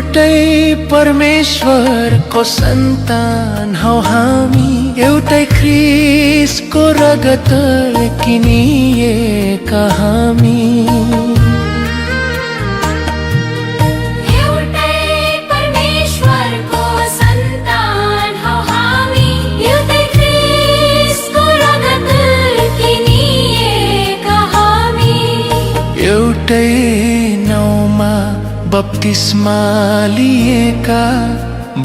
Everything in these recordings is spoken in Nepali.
एउटै परमेश्वरको सन्तान हौ हामी, एउटै ख्रीष्टको रगत किनिएका हामी। एउटै नाउँमा बप्तिस्मा लिएका,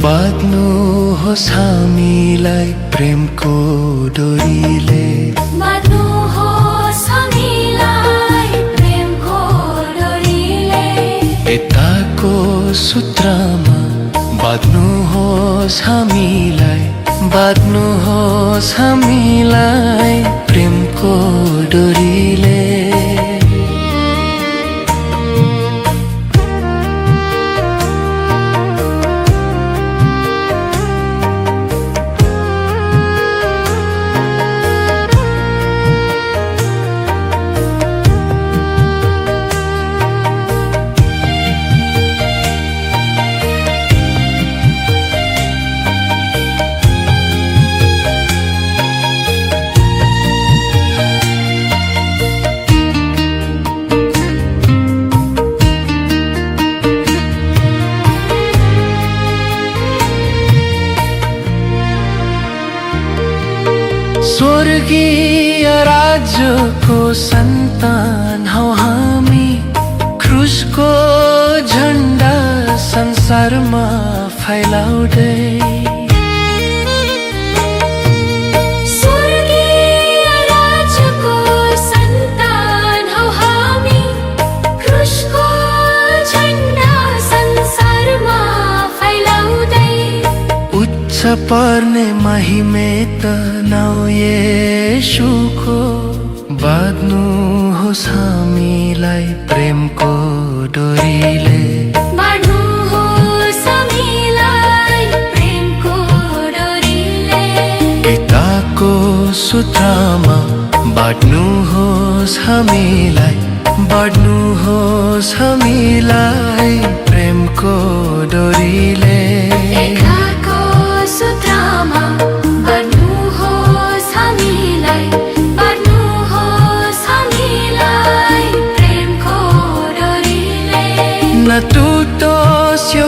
बाँध्नुहोस् हामीलाई प्रेमको डोरीले, बाँध्नुहोस् हामीलाई प्रेमको डोरीले। यताको सूत्रमा बाँध्नुहोस् हामीलाई, बाँध्नुहोस् हामीलाई प्रेमको डोरीले। स्वर्गीय राज्यको सन्तान हौ हामी, क्रुसको झन्डा संसारमा फैलाउँदै। स्वर्गीय राज्यको सन्तान हौ हामी, क्रुसको झन्डा संसारमा फैलाउँदै। उच्च पर्ने महिमेत नाउँ येशूको, बाँध्नुहोस् हामीलाई प्रेमको डोरीले, बाँध्नुहोस् हामीलाई प्रेमको डोरीले। पिताको सूत्रमा बाँध्नुहोस् हामीलाई, बाँध्नुहोस् हामीलाई प्रेमको डोरीले। पिताको सूत्रमा बाँध्नुहोस् हामीलाई, बाँध्नुहोस् हामीलाई प्रेमको डोरीले। नटुटोस् यो